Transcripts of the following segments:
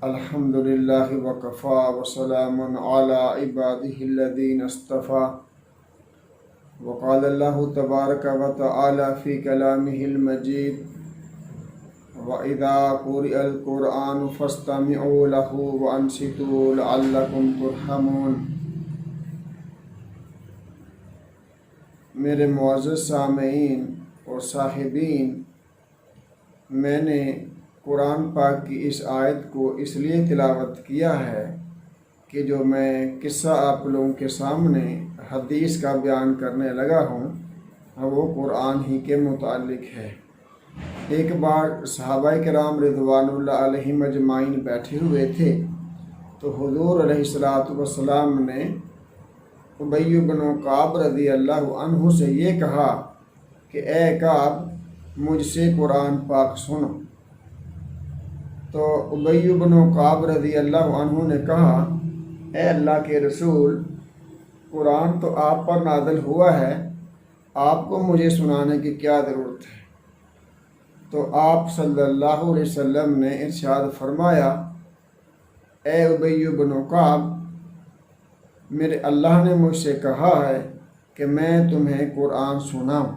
الحمد للہ وکفا وسلام علی عبادہ الذین اصطفیٰ وقال اللہ تبارک و تعالی فی کلامہ المجید وَإِذَا قُرِئَ الْقُرْآنُ فَاسْتَمِعُوا لَهُ وَأَنصِتُوا لَعَلَّكُمْ تُرْحَمُونَ۔ میرے معزز سامعین اور صاحبین، میں نے قرآن پاک کی اس آیت کو اس لیے تلاوت کیا ہے کہ جو میں قصہ آپ لوگوں کے سامنے حدیث کا بیان کرنے لگا ہوں وہ قرآن ہی کے متعلق ہے۔ ایک بار صحابہ کرام رضوان اللہ علیہم اجمعین بیٹھے ہوئے تھے تو حضور علیہ الصلوۃ والسلام نے ابی بن کعب رضی اللہ عنہ سے یہ کہا کہ اے کعب مجھ سے قرآن پاک سنو۔ تو ابی بن کعب رضی اللہ عنہ نے کہا اے اللہ کے رسول، قرآن تو آپ پر نازل ہوا ہے، آپ کو مجھے سنانے کی کیا ضرورت ہے؟ تو آپ صلی اللہ علیہ وسلم نے ارشاد فرمایا اے ابی بن کعب، میرے اللہ نے مجھ سے کہا ہے کہ میں تمہیں قرآن سناؤں۔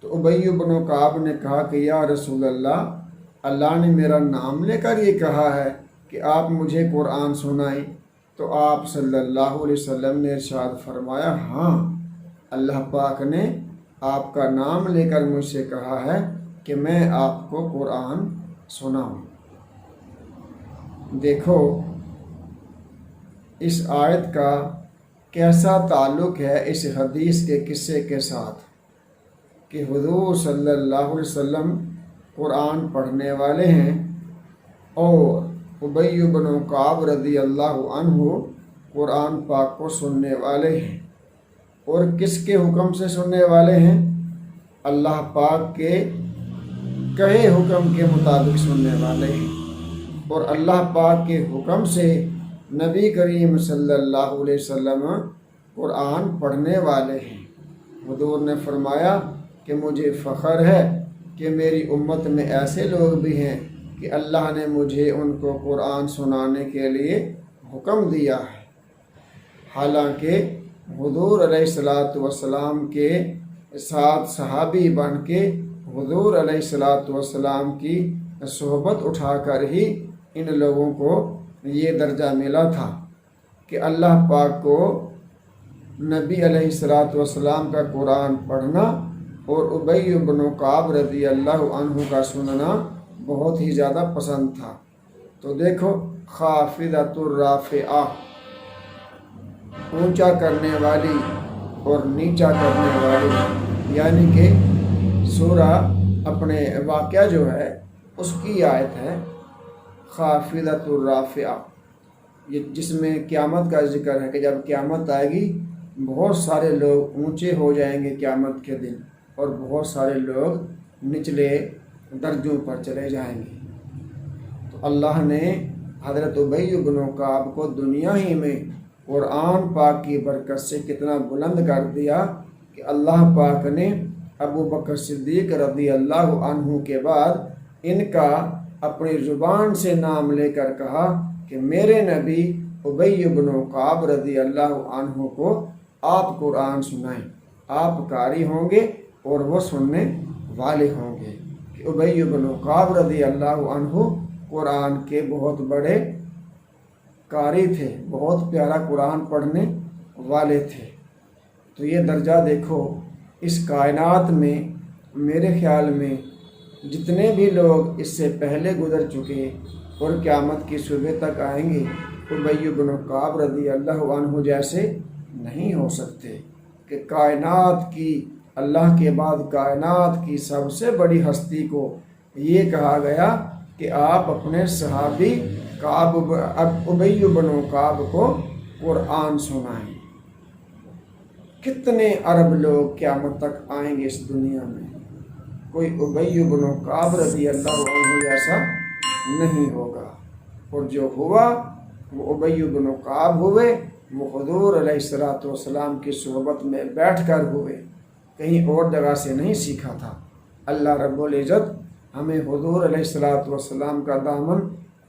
تو ابی بن کعب نے کہا کہ یا رسول اللہ، اللہ نے میرا نام لے کر یہ کہا ہے کہ آپ مجھے قرآن سنائیں۔ تو آپ صلی اللہ علیہ وسلم نے ارشاد فرمایا ہاں، اللہ پاک نے آپ کا نام لے کر مجھ سے کہا ہے کہ میں آپ کو قرآن سناؤں۔ دیکھو اس آیت کا کیسا تعلق ہے اس حدیث کے قصے کے ساتھ کہ حضور صلی اللہ علیہ وسلم قرآن پڑھنے والے ہیں اور ابی بن کعب رضی اللہ عنہ قرآن پاک کو سننے والے ہیں۔ اور کس کے حکم سے سننے والے ہیں؟ اللہ پاک کے کہے حکم کے مطابق سننے والے ہیں، اور اللہ پاک کے حکم سے نبی کریم صلی اللہ علیہ وسلم قرآن پڑھنے والے ہیں۔ حضور نے فرمایا کہ مجھے فخر ہے کہ میری امت میں ایسے لوگ بھی ہیں کہ اللہ نے مجھے ان کو قرآن سنانے کے لیے حکم دیا ہے۔ حالانکہ حضور علیہ الصلوۃ والسلام کے ساتھ صحابی بن کے حضور علیہ الصلوۃ والسلام کی صحبت اٹھا کر ہی ان لوگوں کو یہ درجہ ملا تھا کہ اللہ پاک کو نبی علیہ الصلوۃ والسلام کا قرآن پڑھنا اور ابی بن کعب رضی اللہ عنہ کا سننا بہت ہی زیادہ پسند تھا۔ تو دیکھو خافضۃ الرافعہ، اونچا کرنے والی اور نیچا کرنے والی، یعنی کہ سورہ اپنے واقعہ جو ہے اس کی آیت ہے خافضۃ الرافعہ، یہ جس میں قیامت کا ذکر ہے کہ جب قیامت آئے گی بہت سارے لوگ اونچے ہو جائیں گے قیامت کے دن، اور بہت سارے لوگ نچلے درجوں پر چلے جائیں گے۔ تو اللہ نے حضرت ابی بن کعب کو دنیا ہی میں قرآن پاک کی برکت سے کتنا بلند کر دیا کہ اللہ پاک نے ابو بکر صدیق رضی اللہ عنہ کے بعد ان کا اپنی زبان سے نام لے کر کہا کہ میرے نبی ابی بن کعب رضی اللہ عنہ کو آپ قرآن سنائیں، آپ قاری ہوں گے اور وہ سننے والے ہوں گے۔ کہ ابی بن کعب رضی اللہ عنہ قرآن کے بہت بڑے قاری تھے، بہت پیارا قرآن پڑھنے والے تھے۔ تو یہ درجہ دیکھو، اس کائنات میں میرے خیال میں جتنے بھی لوگ اس سے پہلے گزر چکے اور قیامت کی صبح تک آئیں گے، ابی بن کعب رضی اللہ عنہ جیسے نہیں ہو سکتے۔ کہ کائنات کی، اللہ کے بعد کائنات کی سب سے بڑی ہستی کو یہ کہا گیا کہ آپ اپنے صحابی ابی بن کعب کو قرآن سنائیں۔ کتنے عرب لوگ قیامت تک آئیں گے اس دنیا میں، کوئی ابی بن کعب رضی اللہ عنہ جیسا نہیں ہوگا۔ اور جو ہوا وہ ابی بن کعب ہوئے، وہ حضور علیہ الصلوۃ والسلام کی صحبت میں بیٹھ کر ہوئے، کہیں اور جگہ سے نہیں سیکھا تھا۔ اللہ رب العزت ہمیں حضور علیہ الصلوۃ والسلام کا دامن